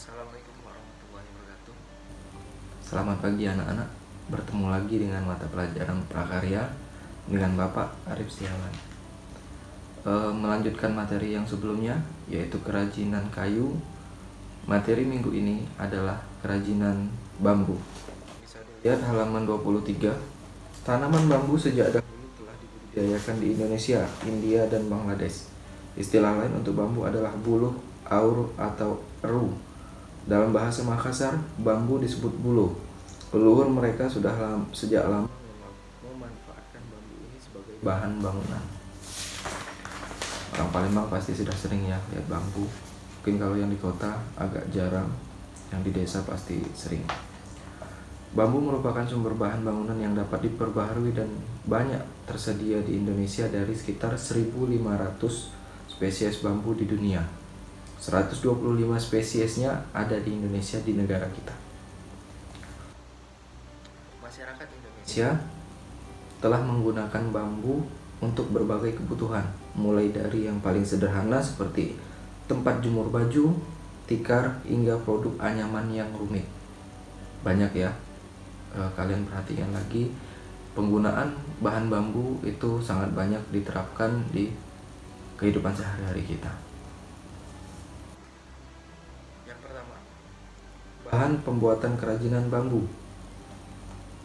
Assalamualaikum warahmatullahi wabarakatuh. Selamat pagi anak-anak, bertemu lagi dengan mata pelajaran prakarya dengan Bapak Arif Setiawan. Melanjutkan materi yang sebelumnya, yaitu kerajinan kayu. Materi minggu ini adalah kerajinan bambu. Bisa dilihat halaman 23. Tanaman bambu sejak dahulu telah dibudidayakan di Indonesia, India, dan Bangladesh. Istilah lain untuk bambu adalah buluh, aur, atau eru. Dalam bahasa Makassar, bambu disebut buluh. Leluhur mereka sejak lama memanfaatkan bambu ini sebagai bahan bangunan. Orang Palembang pasti sudah sering ya lihat bambu. Mungkin kalau yang di kota agak jarang, yang di desa pasti sering. Bambu merupakan sumber bahan bangunan yang dapat diperbaharui dan banyak tersedia di Indonesia dari sekitar 1.500 spesies bambu di dunia. 125 spesiesnya ada di Indonesia, di negara kita. Masyarakat Indonesia telah menggunakan bambu untuk berbagai kebutuhan, mulai dari yang paling sederhana seperti tempat jemur baju, tikar, hingga produk anyaman yang rumit. Banyak ya, kalian perhatikan lagi, penggunaan bahan bambu itu sangat banyak diterapkan di kehidupan sehari-hari kita. Bahan pembuatan kerajinan bambu.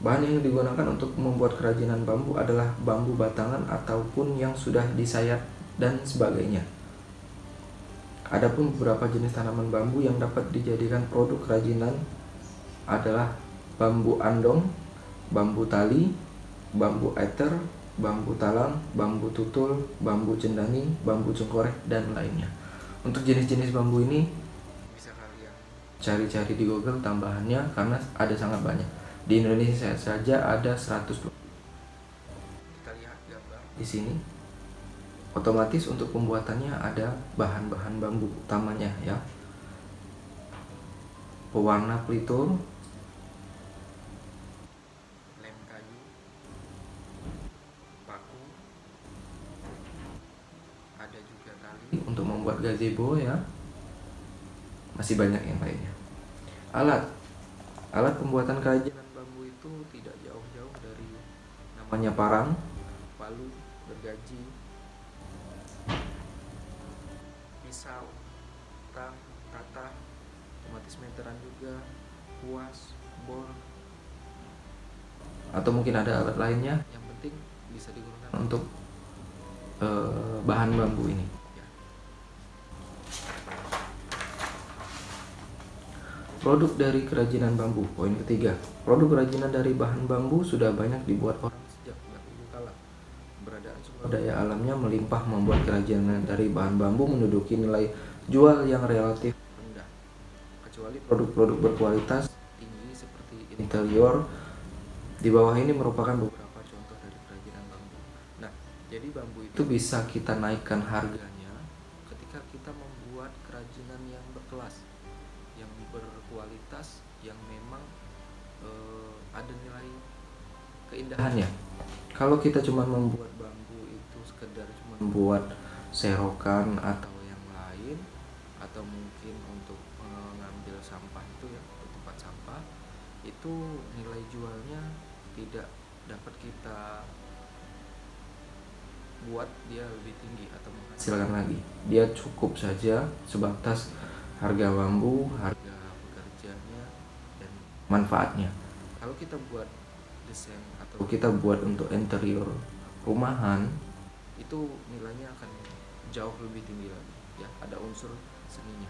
Bahan yang digunakan untuk membuat kerajinan bambu adalah bambu batangan ataupun yang sudah disayat dan sebagainya. Adapun beberapa jenis tanaman bambu yang dapat dijadikan produk kerajinan adalah bambu andong, bambu tali, bambu eter, bambu talang, bambu tutul, bambu cendani, bambu cengkoreh, dan lainnya. Untuk jenis-jenis bambu ini cari-cari di Google tambahannya karena ada sangat banyak. Di Indonesia saja ada 100. Kita lihat gambar di sini. Otomatis untuk pembuatannya ada bahan-bahan bambu utamanya ya. Pewarna pelitur, lem kayu, paku, ada juga tali untuk membuat gazebo ya. Masih banyak yang lainnya. Alat pembuatan kerajinan bambu itu tidak jauh-jauh dari namanya parang, palu, gergaji, pisau, tang, tatah, otomatis meteran juga, kuas, bor, atau mungkin ada alat lainnya. Yang penting bisa digunakan untuk bahan bambu ini. Produk dari kerajinan bambu. Poin ketiga, produk kerajinan dari bahan bambu sudah banyak dibuat orang sejak dahulu kala. Keberadaan sumber daya alamnya melimpah membuat kerajinan dari bahan bambu menduduki nilai jual yang relatif rendah. Kecuali produk-produk berkualitas tinggi seperti interior. Di bawah ini merupakan beberapa contoh dari kerajinan bambu. Nah, jadi bambu itu bisa kita naikkan harganya ketika kita membuat kerajinan yang berkelas, yang berkualitas, yang memang ada nilai keindahannya. Kalau kita cuma membuat bambu itu sekedar cuma membuat serokan atau yang lain, atau mungkin untuk mengambil sampah itu ya, tempat sampah, itu nilai jualnya tidak dapat kita buat dia lebih tinggi atau menghasilkan lagi. Dia cukup saja sebatas harga bambu, harga pekerjanya, dan manfaatnya. Kalau kita buat desain atau kita buat untuk interior rumahan, itu nilainya akan jauh lebih tinggi lagi ya, ada unsur seninya.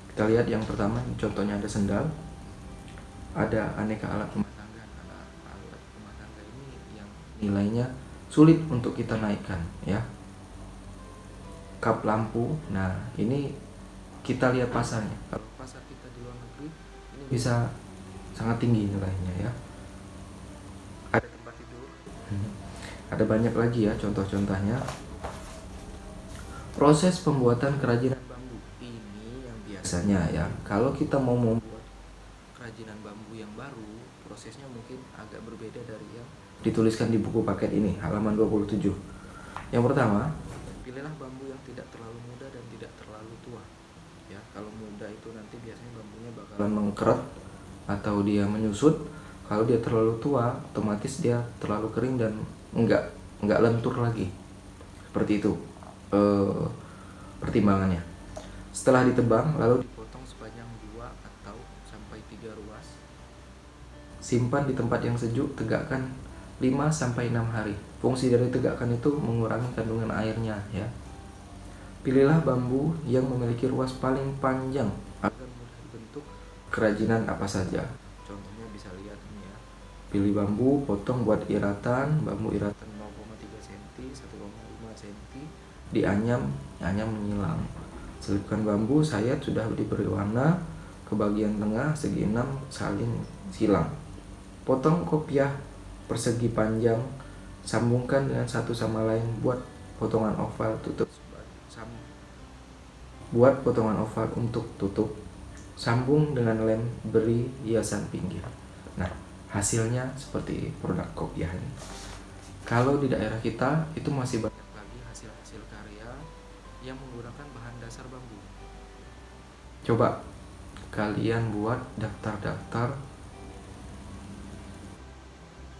Kita lihat yang pertama, contohnya ada sendal, ada aneka alat rumah tangga. Alat rumah tangga ini yang nilainya sulit untuk kita naikkan ya. Kap lampu, nah ini kita lihat pasarnya. Kalau pasar kita di luar negeri, ini bisa sangat tinggi nilainya ya. Ada tempat tidur, ada banyak lagi ya contoh-contohnya. Proses pembuatan kerajinan bambu ini yang biasanya ya, kalau kita mau membuat kerajinan bambu yang baru, prosesnya mungkin agak berbeda dari yang dituliskan di buku paket ini, halaman 27. Yang pertama, pilihlah bambu yang tidak terlalu muda dan tidak terlalu tua. ya. Kalau muda itu nanti biasanya bambunya bakalan mengkeret atau dia menyusut. Kalau dia terlalu tua, otomatis dia terlalu kering dan enggak lentur lagi. Seperti itu pertimbangannya. Setelah ditebang, lalu dipotong sepanjang 2 atau sampai 3 ruas. Simpan di tempat yang sejuk, tegakkan 5 sampai 6 hari. Fungsi dari tegakkan itu mengurangi kandungan airnya, ya. Pilihlah bambu yang memiliki ruas paling panjang agar mudah dibentuk kerajinan apa saja. Contohnya bisa lihat ini ya. Pilih bambu, potong buat iratan, bambu iratan 0,3 cm, 1,5 cm, dianyam menyilang. Selipkan bambu, sayat sudah diberi warna, ke bagian tengah segi 6 salin silang. Potong kopiah persegi panjang, sambungkan dengan satu sama lain, buat potongan oval untuk tutup. Sambung dengan lem, beri hiasan pinggir. Nah, hasilnya seperti produk kopiah ini. Kalau di daerah kita itu masih banyak lagi hasil-hasil karya yang menggunakan bahan dasar bambu. Coba kalian buat daftar-daftar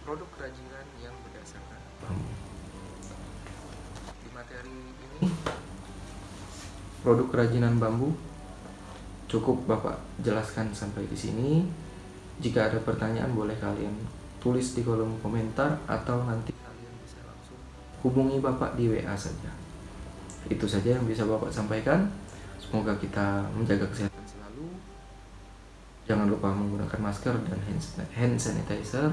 produk kerajinan yang berdasarkan bambu. Di materi ini produk kerajinan bambu cukup Bapak jelaskan sampai di sini. Jika ada pertanyaan boleh kalian tulis di kolom komentar atau nanti kalian bisa langsung hubungi Bapak di WA saja. Itu saja yang bisa Bapak sampaikan. Semoga kita menjaga kesehatan selalu. Jangan lupa menggunakan masker dan hand sanitizer.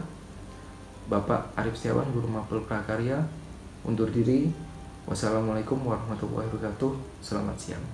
Bapak Arif Setiawan, Guru Mapel Prakarya, undur diri. Wassalamualaikum warahmatullahi wabarakatuh. Selamat siang.